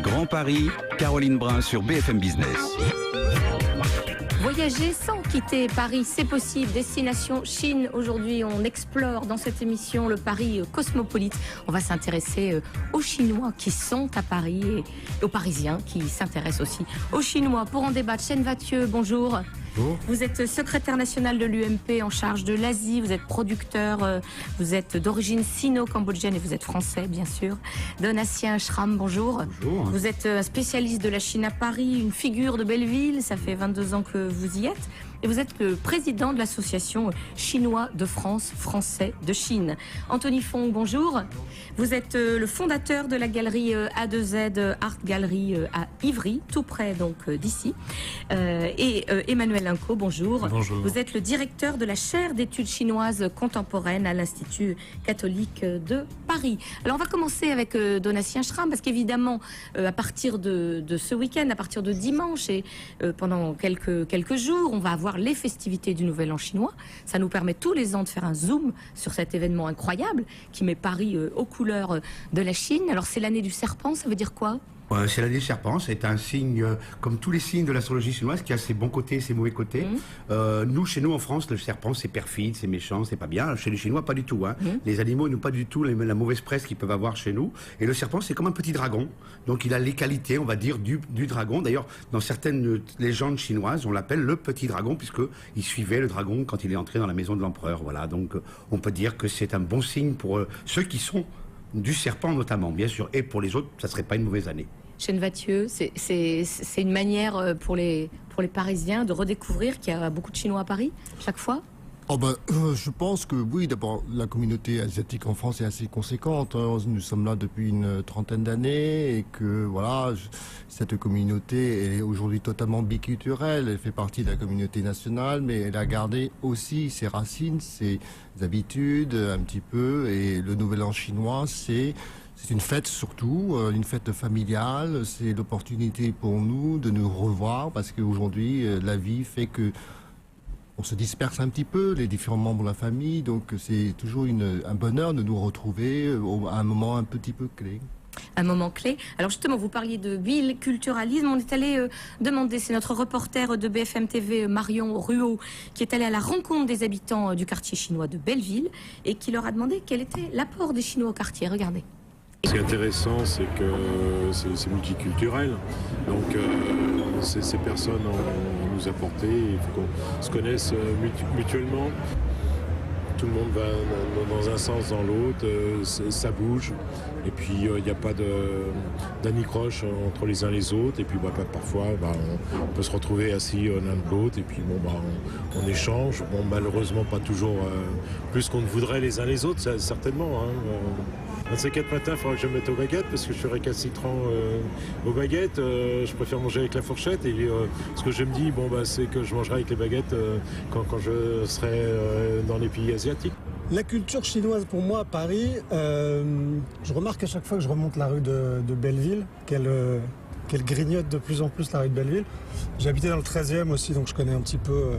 Grand Paris, Caroline Brun sur BFM Business. Voyager sans quitter Paris, c'est possible. Destination Chine. Aujourd'hui, on explore dans cette émission le Paris cosmopolite. On va s'intéresser aux Chinois qui sont à Paris et aux Parisiens qui s'intéressent aussi aux Chinois. Pour en débattre, Chen Vathieu, bonjour. Bonjour. Vous êtes secrétaire national de l'UMP en charge de l'Asie, vous êtes producteur, vous êtes d'origine sino-cambodgienne et vous êtes français, bien sûr. Donatien Schramm, bonjour. Bonjour. Vous êtes un spécialiste de la Chine à Paris, une figure de Belleville, ça fait 22 ans que vous y êtes. Et vous êtes le président de l'association Chinois de France, Français de Chine. Anthony Fong, bonjour. Vous êtes le fondateur de la galerie A2Z Art Gallery à Ivry, tout près donc d'ici. Et Emmanuel Linco, bonjour. Bonjour. Vous êtes le directeur de la chaire d'études chinoises contemporaines à l'Institut catholique de Paris. Alors on va commencer avec Donatien Schramm, parce qu'évidemment, à partir de ce week-end, à partir de dimanche et pendant quelques jours, on va avoir les festivités du Nouvel An chinois. Ça nous permet tous les ans de faire un zoom sur cet événement incroyable qui met Paris aux couleurs de la Chine. Alors c'est l'année du serpent, ça veut dire quoi ? C'est l'année du serpent, c'est un signe, comme tous les signes de l'astrologie chinoise, qui a ses bons côtés et ses mauvais côtés. Chez nous en France, le serpent, c'est perfide, c'est méchant, c'est pas bien. Chez les Chinois, pas du tout. Les animaux n'ont pas du tout la mauvaise presse qu'ils peuvent avoir chez nous. Et le serpent, c'est comme un petit dragon. Donc il a les qualités, on va dire, du dragon. D'ailleurs, dans certaines légendes chinoises, on l'appelle le petit dragon, puisqu'il suivait le dragon quand il est entré dans la maison de l'empereur. Voilà, donc on peut dire que c'est un bon signe pour ceux qui sont du serpent notamment, bien sûr, et pour les autres, ça serait pas une mauvaise année. Chen Vathieu, c'est une manière pour les Parisiens de redécouvrir qu'il y a beaucoup de Chinois à Paris, chaque fois ? Je pense que oui, d'abord la communauté asiatique en France est assez conséquente. Nous sommes là depuis une trentaine d'années et que voilà, cette communauté est aujourd'hui totalement biculturelle. Elle fait partie de la communauté nationale, mais elle a gardé aussi ses racines, ses habitudes un petit peu. Et le Nouvel An chinois, c'est une fête surtout, une fête familiale. C'est l'opportunité pour nous de nous revoir parce qu'aujourd'hui, la vie fait que on se disperse un petit peu, les différents membres de la famille, donc c'est toujours un bonheur de nous retrouver à un moment un petit peu clé. Un moment clé. Alors justement, vous parliez de biculturalisme. On est allé demander, c'est notre reporter de BFM TV, Marion Ruot, qui est allé à la rencontre des habitants du quartier chinois de Belleville et qui leur a demandé quel était l'apport des Chinois au quartier. Regardez. Ce qui est intéressant, c'est que c'est multiculturel. Donc ces personnes ont nous apporté, il faut qu'on se connaisse mutuellement. Tout le monde va dans un sens, dans l'autre, ça bouge. Et puis il n'y a pas d'anicroche entre les uns et les autres. Et puis parfois on peut se retrouver assis l'un de l'autre. Et puis on échange. Malheureusement pas toujours plus qu'on ne voudrait les uns les autres, certainement. Un de ces 4 matins, il faudra que je me mette aux baguettes parce que je suis récalcitrant aux baguettes. Je préfère manger avec la fourchette. Et ce que je me dis, c'est que je mangerai avec les baguettes quand je serai dans les pays asiatiques. La culture chinoise, pour moi, à Paris, je remarque à chaque fois que je remonte la rue de Belleville, qu'elle grignote de plus en plus la rue de Belleville. J'ai habité dans le 13e aussi, donc je connais un petit peu.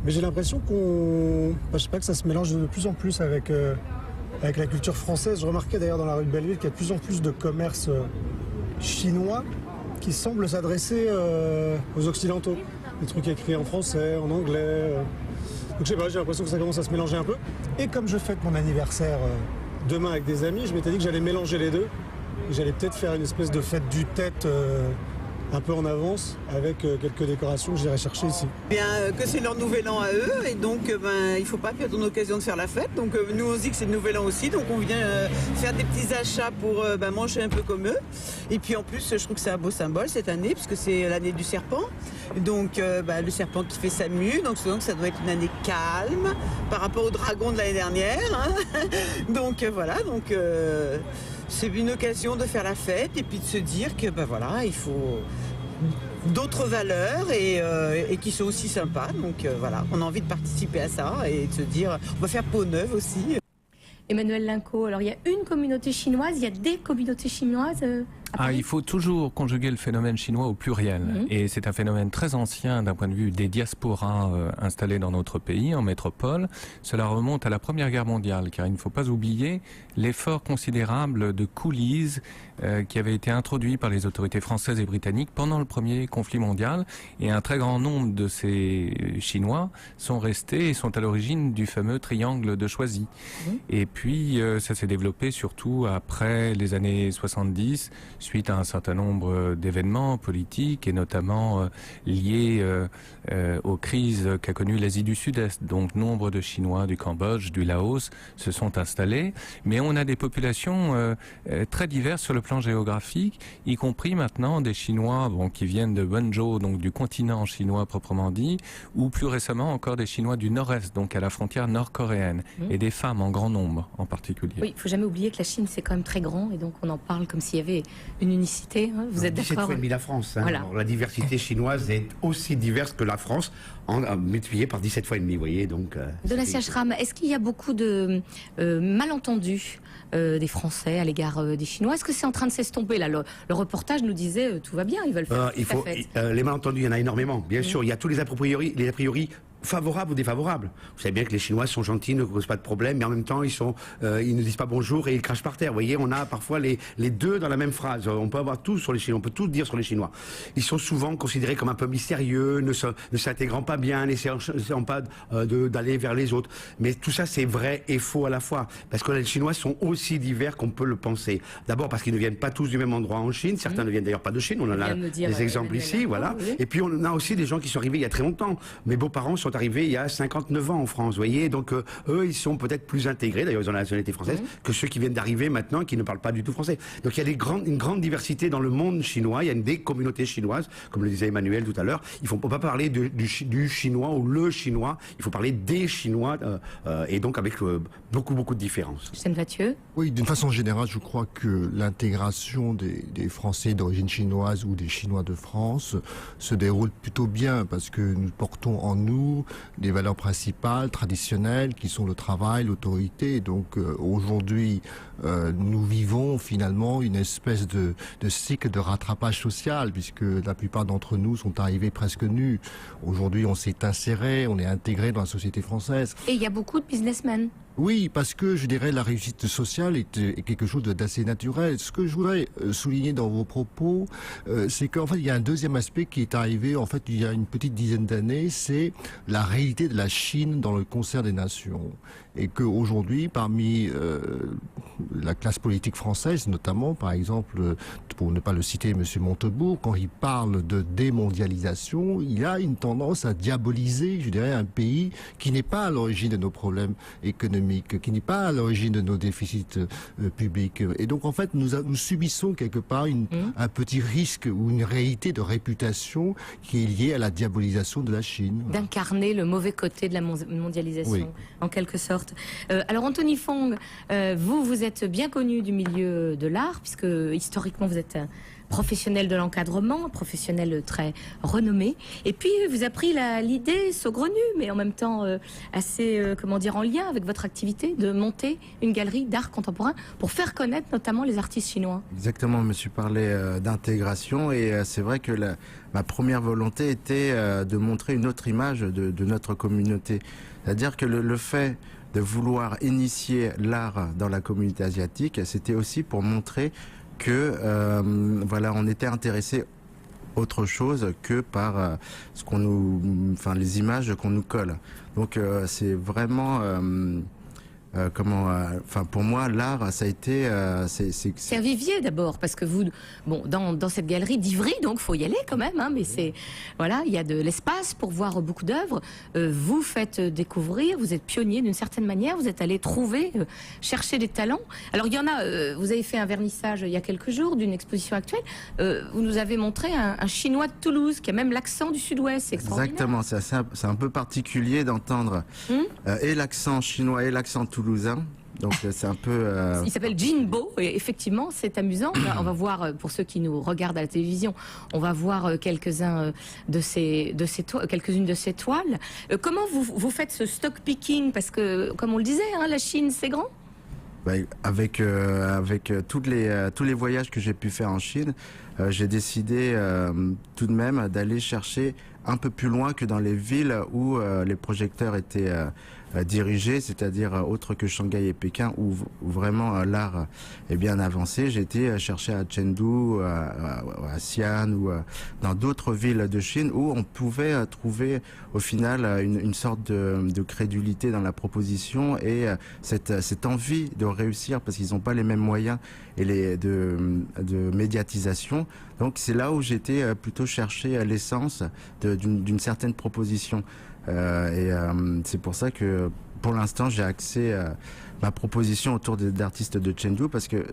Mais j'ai l'impression je sais pas, que ça se mélange de plus en plus avec la culture française. Je remarquais d'ailleurs dans la rue de Belleville qu'il y a de plus en plus de commerces chinois qui semblent s'adresser aux Occidentaux. Des trucs écrits en français, en anglais. Donc je sais pas, j'ai l'impression que ça commence à se mélanger un peu. Et comme je fête mon anniversaire demain avec des amis, je m'étais dit que j'allais mélanger les deux. J'allais peut-être faire une espèce de fête du tête un peu en avance avec quelques décorations que j'irai chercher ici. Bien que c'est leur nouvel an à eux et donc il faut pas perdre l'occasion de faire la fête. Donc nous on se dit que c'est le nouvel an aussi, donc on vient faire des petits achats pour manger un peu comme eux. Et puis en plus je trouve que c'est un beau symbole cette année puisque c'est l'année du serpent. Donc le serpent qui fait sa mue, donc ça doit être une année calme par rapport au dragon de l'année dernière. Donc voilà, c'est une occasion de faire la fête et puis de se dire que il faut d'autres valeurs et qui sont aussi sympas. Donc on a envie de participer à ça et de se dire on va faire peau neuve aussi. Emmanuel Linco, alors il y a une communauté chinoise, il y a des communautés chinoises Paris? Il faut toujours conjuguer le phénomène chinois au pluriel. Et c'est un phénomène très ancien d'un point de vue des diasporas installés dans notre pays, en métropole. Cela remonte à la Première Guerre mondiale, car il ne faut pas oublier l'effort considérable de coolies qui avait été introduit par les autorités françaises et britanniques pendant le premier conflit mondial. Et un très grand nombre de ces Chinois sont restés et sont à l'origine du fameux triangle de Choisy. Et puis, ça s'est développé surtout après les années 70, suite à un certain nombre d'événements politiques et notamment liés aux crises qu'a connues l'Asie du Sud-Est. Donc, nombre de Chinois du Cambodge, du Laos se sont installés. Mais on a des populations très diverses sur le plan géographique, y compris maintenant des Chinois qui viennent de Wenzhou, donc du continent chinois proprement dit, ou plus récemment encore des Chinois du nord-est, donc à la frontière nord-coréenne, et des femmes en grand nombre en particulier. Oui, il ne faut jamais oublier que la Chine, c'est quand même très grand, et donc on en parle comme s'il y avait une unicité. Hein. Vous êtes d'accord? 17 fois et demi la France. Hein. Voilà. Alors, la diversité chinoise est aussi diverse que la France, multipliée par 17 fois et demi, vous voyez. Donc, Donatien Schramm, est-ce qu'il y a beaucoup de malentendus des Français à l'égard des Chinois? Est-ce que c'est en train de s'estomper là, le reportage nous disait tout va bien, ils veulent faire la fête. Les malentendus, il y en a énormément, bien sûr. Il y a tous les a priori favorables ou défavorables. Vous savez bien que les Chinois sont gentils, ne causent pas de problème, mais en même temps, ils ne disent pas bonjour et ils crachent par terre. Vous voyez, on a parfois les deux dans la même phrase. On peut avoir tout sur les Chinois, on peut tout dire sur les Chinois. Ils sont souvent considérés comme un peu mystérieux, ne s'intégrant pas bien, n'essayant pas d'aller vers les autres. Mais tout ça, c'est vrai et faux à la fois. Parce que les Chinois sont aussi divers qu'on peut le penser. D'abord parce qu'ils ne viennent pas tous du même endroit en Chine. Certains ne viennent d'ailleurs pas de Chine. On en a des exemples ici, voilà. Oui. Et puis on a aussi des gens qui sont arrivés il y a très longtemps. Mes beaux-parents sont arrivés il y a 59 ans en France, vous voyez. Donc eux, ils sont peut-être plus intégrés, d'ailleurs ils ont la nationalité française, que ceux qui viennent d'arriver maintenant et qui ne parlent pas du tout français. Donc il y a une grande diversité dans le monde chinois, il y a des communautés chinoises, comme le disait Emmanuel tout à l'heure. Il ne faut pas parler du chinois ou le chinois, il faut parler des Chinois, et donc avec beaucoup de différences. Mathieu? Oui, d'une façon générale, je crois que l'intégration des Français d'origine chinoise ou des Chinois de France se déroule plutôt bien, parce que nous portons en nous des valeurs principales, traditionnelles, qui sont le travail, l'autorité. Donc aujourd'hui, nous vivons finalement une espèce de cycle de rattrapage social, puisque la plupart d'entre nous sont arrivés presque nus. Aujourd'hui, on s'est inséré, on est intégré dans la société française. Et il y a beaucoup de businessmen. Oui, parce que je dirais la réussite sociale est quelque chose d'assez naturel. Ce que je voudrais souligner dans vos propos, c'est qu'en fait il y a un deuxième aspect qui est arrivé en fait il y a une petite dizaine d'années, c'est la réalité de la Chine dans le concert des nations. Et qu'aujourd'hui, parmi la classe politique française, notamment, par exemple, pour ne pas le citer, M. Montebourg, quand il parle de démondialisation, il a une tendance à diaboliser, je dirais, un pays qui n'est pas à l'origine de nos problèmes économiques, qui n'est pas à l'origine de nos déficits publics. Et donc, en fait, nous subissons quelque part un petit risque ou une réalité de réputation qui est liée à la diabolisation de la Chine. D'incarner le mauvais côté de la mondialisation, oui, en quelque sorte. Alors Anthony Fong, vous êtes bien connu du milieu de l'art, puisque historiquement vous êtes un professionnel de l'encadrement, professionnel très renommé, et puis vous a pris l'idée saugrenue, mais en même temps assez, en lien avec votre activité, de monter une galerie d'art contemporain pour faire connaître notamment les artistes chinois. Exactement, je me suis parlé d'intégration, et c'est vrai que ma première volonté était de montrer une autre image de notre communauté. C'est-à-dire que le fait de vouloir initier l'art dans la communauté asiatique, c'était aussi pour montrer que on était intéressé autre chose que par les images qu'on nous colle. Donc c'est vraiment pour moi, l'art, ça a été... C'est un vivier d'abord, parce que vous, dans cette galerie d'Ivry, donc faut y aller quand même, hein, mais il y a de l'espace pour voir beaucoup d'œuvres. Vous faites découvrir, vous êtes pionnier d'une certaine manière, vous êtes allé trouver, chercher des talents. Alors il y en a, vous avez fait un vernissage il y a quelques jours d'une exposition actuelle, vous nous avez montré un Chinois de Toulouse, qui a même l'accent du Sud-Ouest, c'est extraordinaire. Exactement, c'est un peu particulier d'entendre et l'accent chinois et l'accent toulousain. Donc c'est un peu... Il s'appelle Jinbo, et effectivement c'est amusant. On va voir, pour ceux qui nous regardent à la télévision, on va voir quelques-unes de ces toiles. Comment vous faites ce stock picking? Parce que, comme on le disait, la Chine c'est grand. avec tous les voyages que j'ai pu faire en Chine, j'ai décidé tout de même d'aller chercher un peu plus loin que dans les villes où les projecteurs étaient dirigés, c'est-à-dire autre que Shanghai et Pékin, où vraiment l'art est bien avancé. J'ai été chercher à Chengdu, à Xi'an ou dans d'autres villes de Chine où on pouvait trouver au final une sorte de crédulité dans la proposition et cette envie de réussir parce qu'ils n'ont pas les mêmes moyens et de médiatisation. Donc c'est là où j'étais plutôt chercher l'essence d'une certaine proposition. C'est pour ça que pour l'instant j'ai axé ma proposition autour d'artistes de Chengdu parce que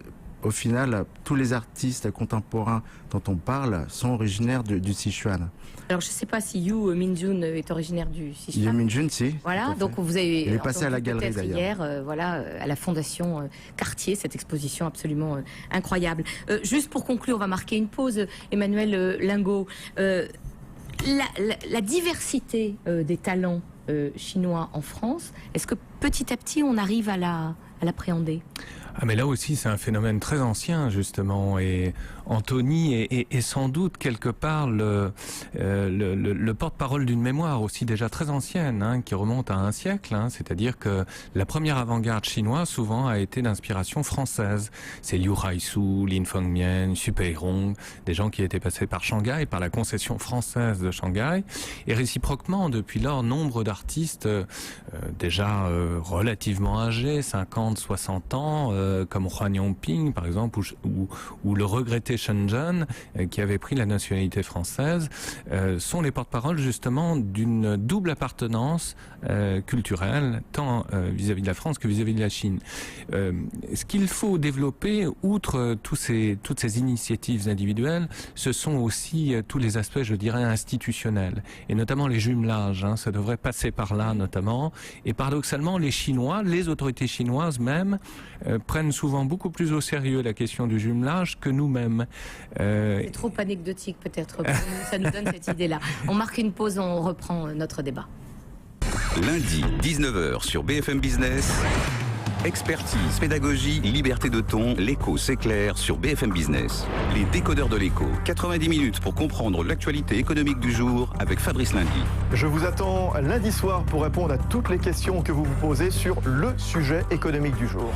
au final tous les artistes contemporains dont on parle sont originaires du Sichuan. Alors je ne sais pas si Yu Minjun est originaire du Sichuan. Yu Minjun, si. Voilà, donc vous avez. Il est passé à la galerie d'ailleurs. Hier, à la Fondation Cartier, cette exposition absolument incroyable. Juste pour conclure, on va marquer une pause, Emmanuel Lingot. La diversité des talents chinois en France, est-ce que petit à petit on arrive à l'appréhender ? Ah mais là aussi c'est un phénomène très ancien justement et Anthony est sans doute quelque part le porte-parole d'une mémoire aussi déjà très ancienne qui remonte à un siècle, c'est-à-dire que la première avant-garde chinoise souvent a été d'inspiration française. C'est Liu Haisu, Lin Fengmian, Xu Peirong, des gens qui étaient passés par Shanghai, par la concession française de Shanghai et réciproquement depuis lors nombre d'artistes déjà relativement âgés, 50, 60 ans, comme Huan Yongping par exemple ou le regretté Shen Zhen qui avait pris la nationalité française sont les porte-parole justement d'une double appartenance culturelle tant vis-à-vis de la France que vis-à-vis de la Chine. Ce qu'il faut développer outre toutes ces initiatives individuelles, ce sont aussi tous les aspects je dirais institutionnels et notamment les jumelages, ça devrait passer par là notamment et paradoxalement les Chinois, les autorités chinoises même prennent souvent beaucoup plus au sérieux la question du jumelage que nous-mêmes. C'est trop anecdotique peut-être, ça nous donne cette idée-là. On marque une pause, on reprend notre débat. Lundi, 19h sur BFM Business. Expertise, pédagogie, liberté de ton, l'écho s'éclaire sur BFM Business. Les décodeurs de l'écho, 90 minutes pour comprendre l'actualité économique du jour avec Fabrice Lundi. Je vous attends lundi soir pour répondre à toutes les questions que vous vous posez sur le sujet économique du jour.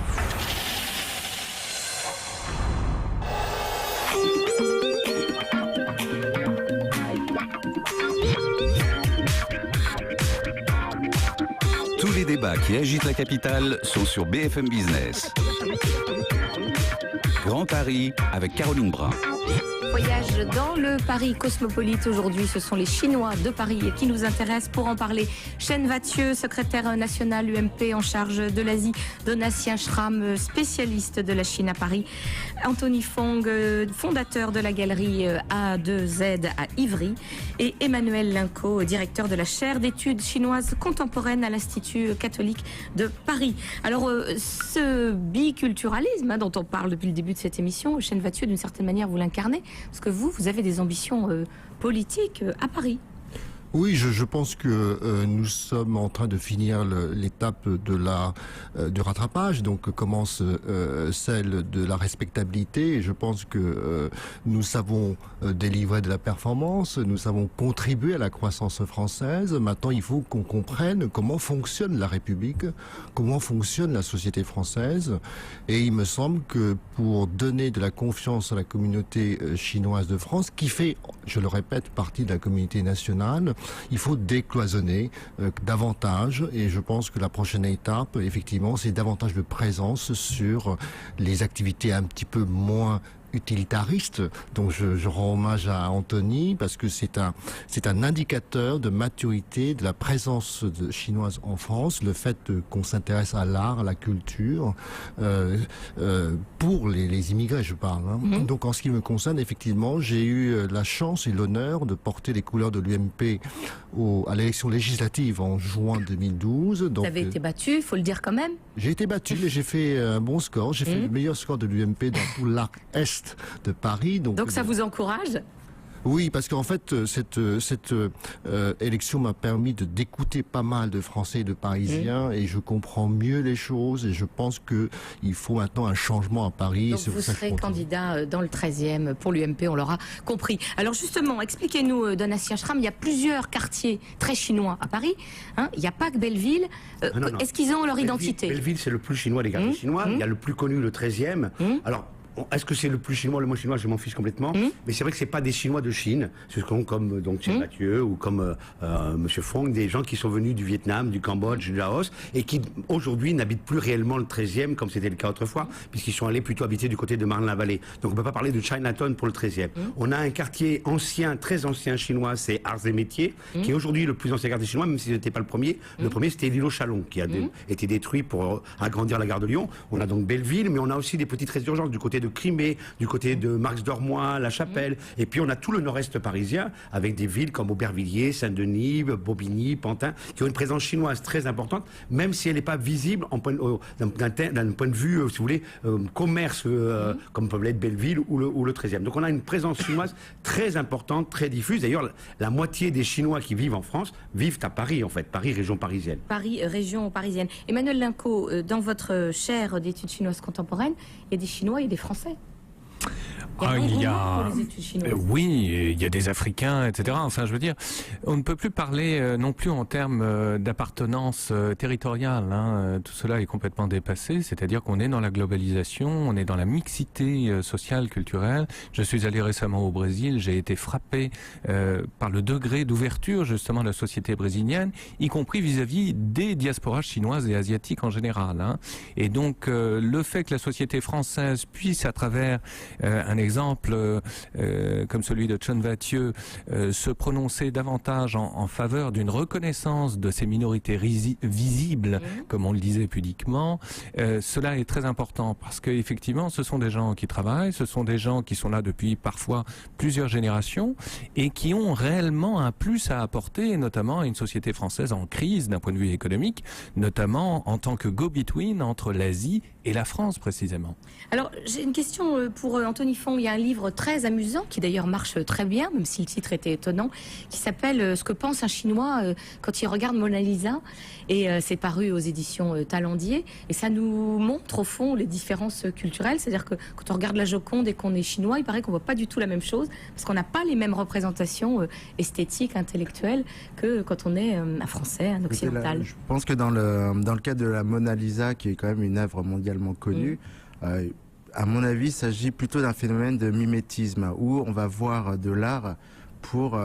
Tous les débats qui agitent la capitale sont sur BFM Business. Grand Paris avec Caroline Brun. Voyage dans le Paris cosmopolite. Aujourd'hui, ce sont les Chinois de Paris qui nous intéressent. Pour en parler, Chen Vathieu, secrétaire national UMP en charge de l'Asie, Donatien Schramm, spécialiste de la Chine à Paris, Anthony Fong, fondateur de la galerie A2Z à Ivry, et Emmanuel Lingot, directeur de la chaire d'études chinoises contemporaines à l'Institut catholique de Paris. Alors, ce biculturalisme dont on parle depuis le début de cette émission, Chen Vathieu, d'une certaine manière, vous l'incarnez. Parce que vous avez des ambitions politiques à Paris. Oui, je pense que nous sommes en train de finir l'étape du rattrapage. Donc commence celle de la respectabilité. Et je pense que nous savons délivrer de la performance, nous savons contribuer à la croissance française. Maintenant, il faut qu'on comprenne comment fonctionne la République, comment fonctionne la société française. Et il me semble que pour donner de la confiance à la communauté chinoise de France, qui fait, je le répète, partie de la communauté nationale, il faut décloisonner davantage et je pense que la prochaine étape, effectivement, c'est davantage de présence sur les activités un petit peu moins utilitariste. Donc je rends hommage à Anthony parce que c'est un indicateur de maturité de la présence chinoise en France, le fait qu'on s'intéresse à l'art, à la culture, pour les immigrés, je parle. Donc en ce qui me concerne, effectivement, j'ai eu la chance et l'honneur de porter les couleurs de l'UMP à l'élection législative en juin 2012. Donc, vous avez été battu, il faut le dire quand même. J'ai été battu, mais j'ai fait un bon score. J'ai fait le meilleur score de l'UMP dans tout l'arc est de Paris. Donc ça vous encourage ? Oui, parce qu'en fait, cette élection m'a permis d'écouter pas mal de Français et de Parisiens, et je comprends mieux les choses, et je pense qu'il faut maintenant un changement à Paris. Donc vous serez candidat dans le 13e pour l'UMP, on l'aura compris. Alors justement, expliquez-nous, Donatien Schramm, il y a plusieurs quartiers très chinois à Paris, hein, il n'y a pas que Belleville. Non. Est-ce qu'ils ont leur identité? Belleville, c'est le plus chinois des quartiers chinois. Il y a le plus connu, le 13e. Alors, est-ce que c'est le plus chinois, le moins chinois? Je m'en fiche complètement. Mais c'est vrai que c'est pas des Chinois de Chine. Ce sont comme donc Thierry Mathieu ou comme Monsieur Fong, des gens qui sont venus du Vietnam, du Cambodge, du Laos et qui aujourd'hui n'habitent plus réellement le 13e comme c'était le cas autrefois, puisqu'ils sont allés plutôt habiter du côté de Marne-la-Vallée. Donc on peut pas parler de Chinatown pour le 13e. On a un quartier ancien, très ancien chinois, c'est Arts et Métiers, qui est aujourd'hui le plus ancien quartier chinois, même si ce n'était pas le premier. Le premier, c'était l'îlot Chalon, qui a été détruit pour agrandir la gare de Lyon. On a donc Belleville, mais on a aussi des petites résurgences du côté de Crimée, du côté de Marx-Dormois, La Chapelle, et puis on a tout le nord-est parisien, avec des villes comme Aubervilliers, Saint-Denis, Bobigny, Pantin, qui ont une présence chinoise très importante, même si elle n'est pas visible d'un point de vue, si vous voulez, commerce, comme peuvent l'être Belleville ou le 13e. Donc on a une présence chinoise très importante, très diffuse. D'ailleurs, la moitié des Chinois qui vivent en France vivent à Paris, en fait, Paris, région parisienne. Paris, région parisienne. Emmanuel Linco, dans votre chaire d'études chinoises contemporaines, il y a des Chinois et des Français. Il y a oui, il y a des Africains, etc. Enfin, je veux dire, on ne peut plus parler non plus en termes d'appartenance territoriale. Hein. Tout cela est complètement dépassé. C'est-à-dire qu'on est dans la globalisation, on est dans la mixité sociale, culturelle. Je suis allé récemment au Brésil, j'ai été frappé par le degré d'ouverture justement de la société brésilienne, y compris vis-à-vis des diasporas chinoises et asiatiques en général. Hein. Et donc, le fait que la société française puisse, à travers un exemple comme celui de Chon Vathieu, se prononcer davantage en faveur d'une reconnaissance de ces minorités visibles, comme on le disait pudiquement, cela est très important parce qu'effectivement, ce sont des gens qui travaillent, ce sont des gens qui sont là depuis parfois plusieurs générations et qui ont réellement un plus à apporter, notamment à une société française en crise d'un point de vue économique, notamment en tant que go-between entre l'Asie et la France précisément. Alors, j'ai une question pour Anthony Fong. Il y a un livre très amusant qui d'ailleurs marche très bien, même si le titre était étonnant, qui s'appelle « Ce que pense un Chinois quand il regarde Mona Lisa ». Et c'est paru aux éditions Talendier. Et ça nous montre au fond les différences culturelles. C'est-à-dire que quand on regarde la Joconde et qu'on est chinois, il paraît qu'on voit pas du tout la même chose parce qu'on n'a pas les mêmes représentations esthétiques, intellectuelles que quand on est un Français, un occidental. Je pense que dans le cas de la Mona Lisa, qui est quand même une œuvre mondialement connue, à mon avis, il s'agit plutôt d'un phénomène de mimétisme où on va voir de l'art pour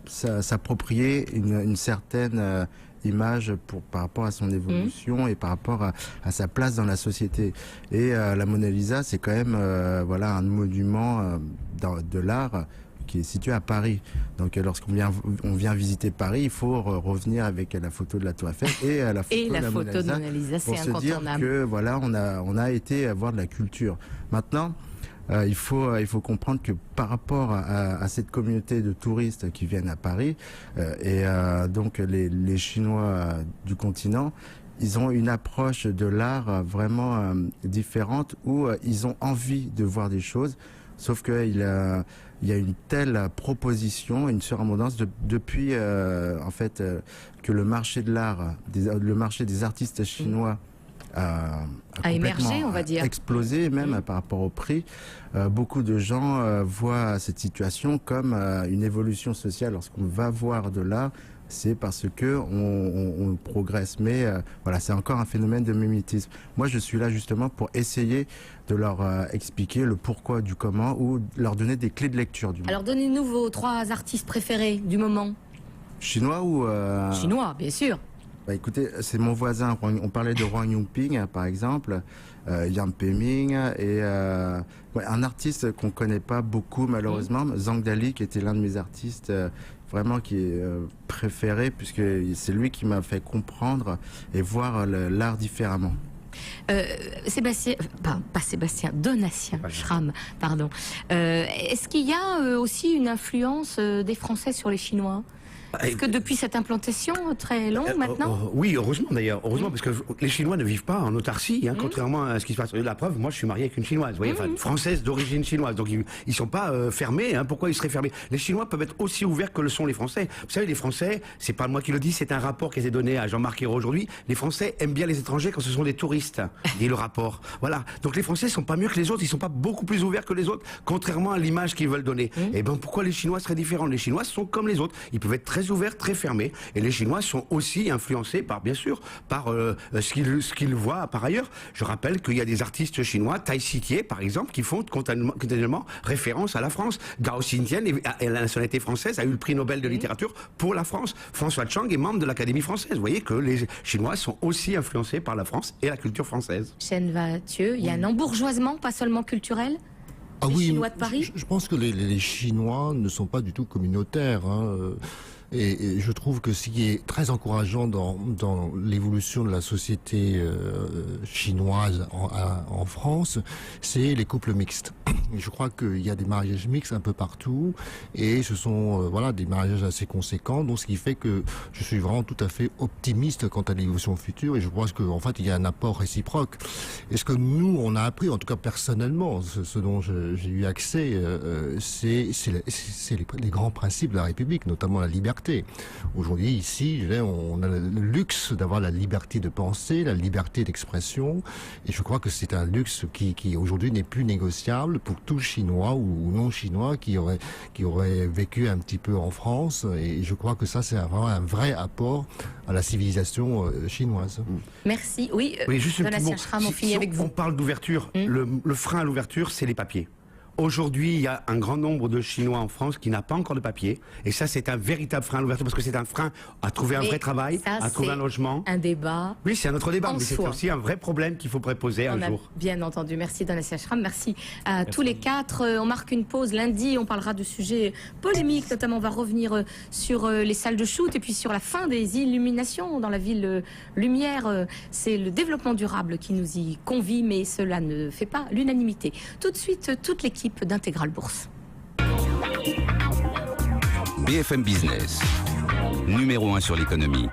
s'approprier une certaine image par rapport à son évolution et par rapport à sa place dans la société. Et la Mona Lisa, c'est quand même un monument de l'art qui est situé à Paris. Donc lorsqu'on vient visiter Paris, il faut revenir avec la photo de la Tour Eiffel et la photo de la Mona Lisa, c'est incontournable. Pour se dire que voilà, on a été avoir de la culture. Maintenant, il faut comprendre que par rapport à cette communauté de touristes qui viennent à Paris donc les Chinois du continent, ils ont une approche de l'art vraiment différente où ils ont envie de voir des choses, sauf qu'il y a une telle proposition, une surabondance depuis que le marché de l'art, le marché des artistes chinois a émergé, on va dire, explosé même par rapport au prix. Beaucoup de gens voient cette situation comme une évolution sociale. Lorsqu'on va voir de l'art, c'est parce que on progresse. Mais c'est encore un phénomène de mimétisme. Moi, je suis là justement pour essayer de leur expliquer le pourquoi du comment ou leur donner des clés de lecture du moment. Alors, donnez-nous vos 3 artistes préférés du moment. Chinois ou Chinois, bien sûr. Écoutez, c'est mon voisin. On parlait de Huang Yongping, par exemple, Yang Peming, et un artiste qu'on connaît pas beaucoup, malheureusement, Zhang Dali, qui était l'un de mes artistes vraiment qui est préféré, puisque c'est lui qui m'a fait comprendre et voir l'art différemment. Donatien Schramm, pardon. Est-ce qu'il y a aussi une influence des Français sur les Chinois ? Est-ce que depuis cette implantation très longue maintenant Oui, heureusement d'ailleurs. Heureusement, parce que les Chinois ne vivent pas en autarcie, contrairement à ce qui se passe. La preuve, moi je suis marié avec une Chinoise, vous voyez, française d'origine chinoise. Donc ils ne sont pas fermés. Pourquoi ils seraient fermés? Les Chinois peuvent être aussi ouverts que le sont les Français. Vous savez, les Français, c'est pas moi qui le dis, c'est un rapport qui a été donné à Jean-Marc Ayrault aujourd'hui. Les Français aiment bien les étrangers quand ce sont des touristes, dit le rapport. Voilà. Donc les Français sont pas mieux que les autres, ils sont pas beaucoup plus ouverts que les autres, contrairement à l'image qu'ils veulent donner. Et ben pourquoi les Chinois seraient différents? Les Chinois sont comme les autres. Ils peuvent être très ouverts, très fermés. Et les Chinois sont aussi influencés par, bien sûr, par ce qu'ils voient par ailleurs. Je rappelle qu'il y a des artistes chinois, Tai Sitier par exemple, qui font continuellement référence à la France. Gao Xintian, et la nationalité française, a eu le prix Nobel de littérature pour la France. François Chang est membre de l'Académie française. Vous voyez que les Chinois sont aussi influencés par la France et la culture française. Chen Vathieu, il y a un embourgeoisement, pas seulement culturel? Les Chinois de Paris? Je pense que les Chinois ne sont pas du tout communautaires. Et je trouve que ce qui est très encourageant dans l'évolution de la société chinoise en France, c'est les couples mixtes. Et je crois qu'il y a des mariages mixtes un peu partout, et ce sont des mariages assez conséquents. Donc ce qui fait que je suis vraiment tout à fait optimiste quant à l'évolution future, et je pense qu'en fait il y a un apport réciproque. Et ce que nous on a appris, en tout cas personnellement, ce dont j'ai eu accès, c'est les grands principes de la République, notamment la liberté. Aujourd'hui, ici, on a le luxe d'avoir la liberté de penser, la liberté d'expression, et je crois que c'est un luxe qui aujourd'hui n'est plus négociable pour tout Chinois ou non Chinois qui aurait vécu un petit peu en France, et je crois que ça, c'est vraiment un vrai apport à la civilisation chinoise. Merci. Oui, juste un petit mot. on finit avec vous. On parle d'ouverture, le frein à l'ouverture, c'est les papiers. Aujourd'hui, il y a un grand nombre de Chinois en France qui n'a pas encore de papier. Et ça, c'est un véritable frein à l'ouverture parce que c'est un frein à trouver un vrai travail, à trouver un logement. Un débat. Oui, c'est un autre débat, mais c'est aussi un vrai problème qu'il faut préposer un jour. Bien entendu. Merci Donatien Schramm. Merci à tous les quatre. On marque une pause. Lundi, on parlera de sujets polémiques. Notamment, on va revenir sur les salles de shoot et puis sur la fin des illuminations dans la ville lumière. C'est le développement durable qui nous y convie, mais cela ne fait pas l'unanimité. Tout de suite, toute l'équipe d'Intégral Bourse. BFM Business, numéro 1 sur l'économie.